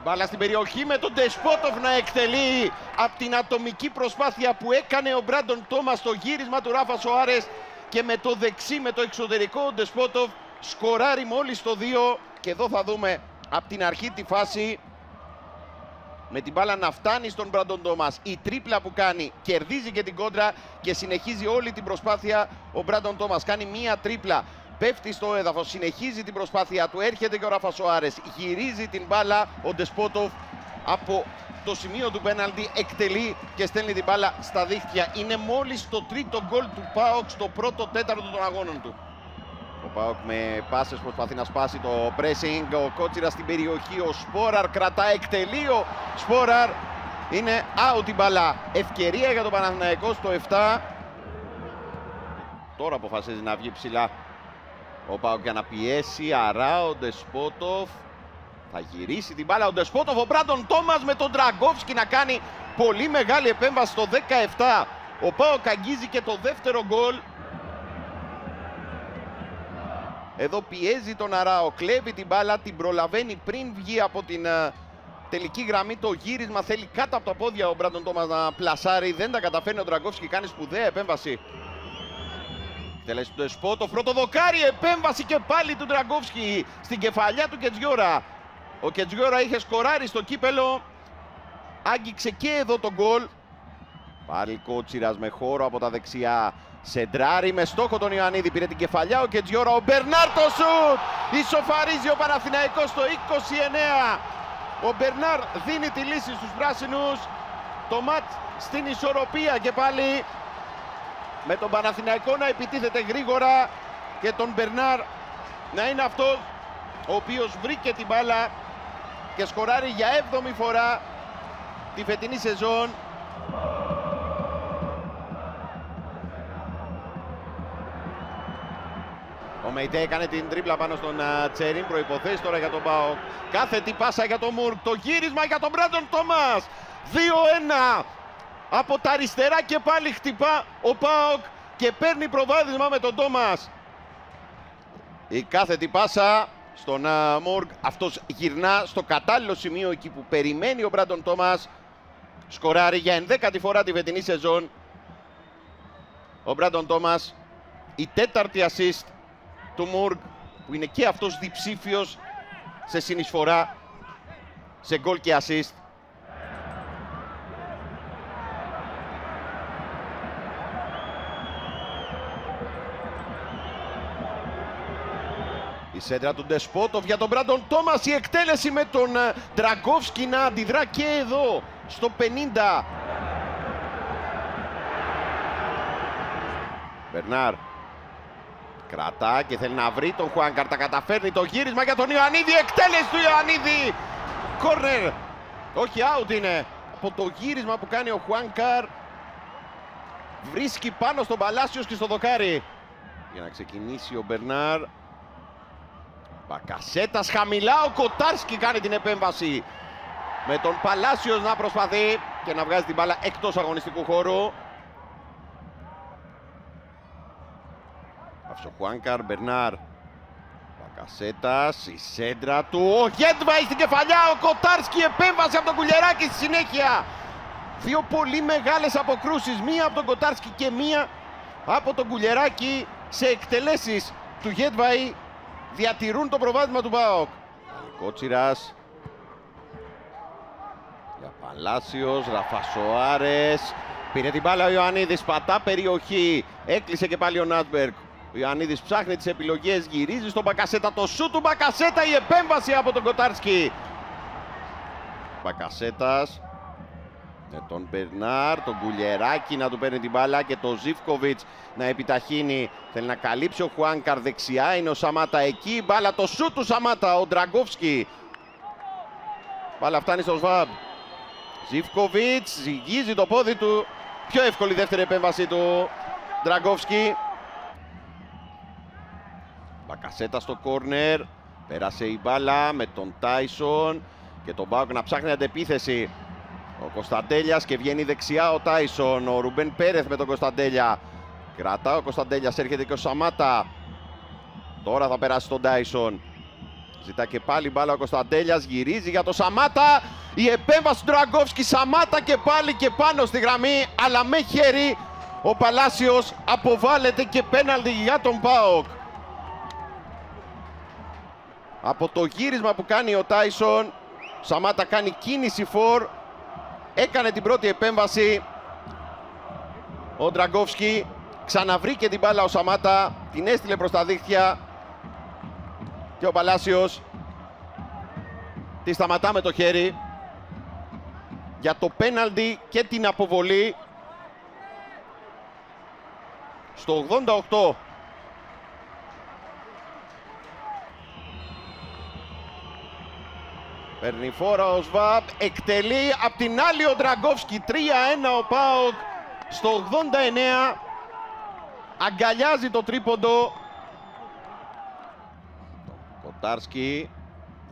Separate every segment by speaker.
Speaker 1: Μπάλα στην περιοχή με τον Ντεσπότοφ να εκτελεί από την ατομική προσπάθεια που έκανε ο Μπράντον Τόμας στο γύρισμα του Ράφα Σοάρες και με το δεξί, με το εξωτερικό, ο Ντεσπότοφ σκοράρει μόλις το 2 και εδώ θα δούμε από την αρχή τη φάση με την μπάλα να φτάνει στον Μπράντον Τόμας. Η τρίπλα που κάνει κερδίζει και την κόντρα και συνεχίζει όλη την προσπάθεια ο Μπράντον Τόμας. Κάνει μία τρίπλα, πέφτει στο έδαφος, συνεχίζει την προσπάθεια του, έρχεται και ο Ράφα Σοάρες, γυρίζει την μπάλα, ο Ντεσπότοφ από το σημείο του πέναλτι εκτελεί και στέλνει την μπάλα στα δίχτυα. Είναι μόλις το τρίτο γκολ του ΠΑΟΚ στο πρώτο τέταρτο των αγώνων του. Ο ΠΑΟΚ με πάσες προσπαθεί να σπάσει το pressing, ο Κότσιρας στην περιοχή, ο Σπόραρ κρατά, εκτελεί ο Σπόραρ, είναι out η μπάλα. Ευκαιρία για τον Παναθηναϊκό στο 7. Τώρα αποφασίζει να βγει ψηλά ο ΠΑΟΚ για να πιέσει, αρά ο Ντεσπότοφ. Θα γυρίσει την μπάλα ο Ντεσπότοφ, ο Μπράντον Τόμας με τον Ντραγκόφσκι να κάνει πολύ μεγάλη επέμβαση στο 17. Ο ΠΑΟΚ αγγίζει και το δεύτερο γκολ. Εδώ πιέζει τον Αράο, κλέβει την μπάλα, την προλαβαίνει πριν βγει από την τελική γραμμή. Το γύρισμα θέλει κάτω από τα πόδια ο Μπράντον Τόμας να πλασάρει. Δεν τα καταφέρνει ο Ντραγκόφσκι, κάνει σπουδαία επέμβαση. Τελέσει του Ντεσπότοφ, πρώτο δοκάρι, επέμβαση και πάλι του Ντραγκόφσκι στην κεφαλιά του Κετζιόρα. Ο Κετζιόρα είχε σκοράρει στο κύπελο, άγγιξε και εδώ το γκολ. Πάλι Κότσιρας με χώρο από τα δεξιά. Σεντράρει με στόχο τον Ιωαννίδη, πήρε την κεφαλιά ο Κετζιόρα, ο Μπερνάρ το σουτ! Ισοφαρίζει ο Παναθηναϊκός στο 29. Ο Μπερνάρ δίνει τη λύση στους πράσινους. Το ματ στην ισορροπία και πάλι με τον Παναθηναϊκό να επιτίθεται γρήγορα και τον Μπερνάρ να είναι αυτός ο οποίος βρήκε την μπάλα και σκοράρει για 7η φορά τη φετινή σεζόν. Ο Μεϊτέ έκανε την τρίπλα πάνω στον Τσέριν, προϋποθέσεις τώρα για τον ΠΑΟΚ. Κάθετη πάσα για τον Μουρκ, το γύρισμα για τον Μπράντον Τόμας. 2-1 από τα αριστερά και πάλι χτυπά ο ΠΑΟΚ και παίρνει προβάδισμα με τον Τόμας. Η κάθετη πάσα στον Μουρκ, αυτός γυρνά στο κατάλληλο σημείο εκεί που περιμένει ο Μπράντον Τόμας. Σκοράρει για 11η φορά τη φετινή σεζόν ο Μπράντον Τόμας. Η τέταρτη assist του Μουρκ, που είναι και αυτός διψήφιος σε συνεισφορά σε γκολ και assist. Η σέντρα του Ντεσπότοφ για τον Μπράντον Τόμας, η εκτέλεση με τον Ντραγκόφσκι να αντιδρά και εδώ στο 50. Μπερνάρ κρατά και θέλει να βρει τον Χουάνκαρ, τα καταφέρνει, το γύρισμα για τον Ιωαννίδη, εκτέλεση του Ιωαννίδη, κόρνερ, όχι out είναι. Από το γύρισμα που κάνει ο Χουάνκαρ βρίσκει πάνω στον Παλάσιος και στο δοκάρι για να ξεκινήσει ο Μπερνάρ. Μπακασέτας χαμηλά, ο Κοτάρσκι κάνει την επέμβαση με τον Παλάσιος να προσπαθεί και να βγάζει την μπάλα εκτός αγωνιστικού χώρου. Ο Χουάνκαρ, Μπερνάρ, Μπακασέτας, η σέντρα του, ο Γέντβαϊ στην κεφαλιά, ο Κοτάρσκι, επέμβαση από τον Κουλιεράκη στη συνέχεια. Δύο πολύ μεγάλες αποκρούσεις, μία από τον Κοτάρσκι και μία από τον Κουλιεράκη σε εκτελέσεις του Γέντβαϊ διατηρούν το προβάδισμα του ΠΑΟΚ. Κότσιρας για Παλάσιος, Ραφασοάρες, πήρε την μπάλα ο Ιωαννίδης, πατά περιοχή, έκλεισε και πάλι ο Νάσμπεργκ. Ο Ιωαννίδης ψάχνει τις επιλογές, γυρίζει στον Μπακασέτα, το σούτ του Μπακασέτα, η επέμβαση από τον Κοτάρσκι. Μπακασέτας με τον Μπερνάρ, τον Κουλιεράκη να του παίρνει την μπάλα και τον Ζίβκοβιτς να επιταχύνει. Θέλει να καλύψει ο Χουάνκαρ, δεξιά είναι ο Σαμάτα εκεί, μπάλα το σούτ του Σαμάτα, ο Ντραγκόφσκι. Μπάλα φτάνει στο Σβάμπ. Ζίβκοβιτς ζυγίζει το πόδι του, πιο εύκολη δεύτερη επέμβαση του Ντραγκόφσκι. Μπακασέτα στο κόρνερ, πέρασε η μπάλα με τον Τάισον και τον ΠΑΟΚ να ψάχνει αντεπίθεση. Ο Κωνσταντέλιας και βγαίνει δεξιά ο Τάισον, ο Ρουμπέν Πέρεθ με τον Κωνσταντέλια. Κρατά ο Κωνσταντέλιας, έρχεται και ο Σαμάτα. Τώρα θα περάσει τον Τάισον. Ζητά και πάλι μπάλα ο Κωνσταντέλιας, γυρίζει για το Σαμάτα. Η επέμβαση του Ντραγκόφσκι, Σαμάτα και πάλι και πάνω στη γραμμή, αλλά με χέρι. Ο Παλάσιος αποβάλλεται και πέναλτι για τον ΠΑΟΚ. Από το γύρισμα που κάνει ο Τάισον, Σαμάτα κάνει κίνηση φορ. Έκανε την πρώτη επέμβαση. Ο Ντραγκόφσκι ξαναβρήκε την μπάλα ο Σαμάτα, την έστειλε προς τα δίχτυα. Και ο Παλάσιος τη σταματά με το χέρι για το πέναλτι και την αποβολή στο 88. Παίρνει φόρα ο ΣΒΑΠ, εκτελεί απ' την άλλη ο Ντραγκόφσκι. 3-1 ο ΠΑΟΚ στο 89. Αγκαλιάζει το τρίποντο. Κοτάρσκι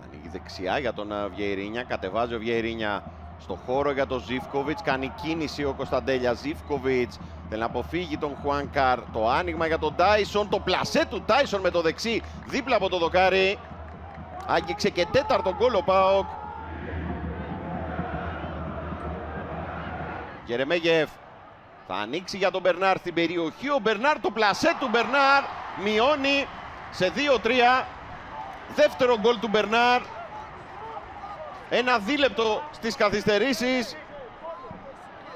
Speaker 1: ανοίγει δεξιά για τον Βιερίνια. Κατεβάζει ο Βιερίνια στο χώρο για τον Ζίβκοβιτς. Κάνει κίνηση ο Κωνσταντέλιας. Ζίβκοβιτς θέλει να αποφύγει τον Χουάνκαρ. Το άνοιγμα για τον Τάισον. Το πλασέ του Τάισον με το δεξί δίπλα από το δοκάρι. Άγγιξε και τέταρτο γκολ ο ΠΑΟΚ. Γερεμέγεφ θα ανοίξει για τον Μπερνάρ στην περιοχή. Ο Μπερνάρ, το πλασέ του Μπερνάρ μειώνει σε 2-3. Δεύτερο γκολ του Μπερνάρ. Ένα δίλεπτο στις καθυστερήσεις.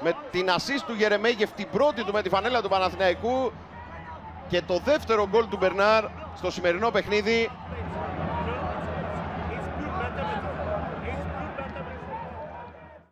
Speaker 1: Με την assist του Γερεμέγεφ, την πρώτη του με τη φανέλα του Παναθηναϊκού. Και το δεύτερο γκολ του Μπερνάρ στο σημερινό παιχνίδι.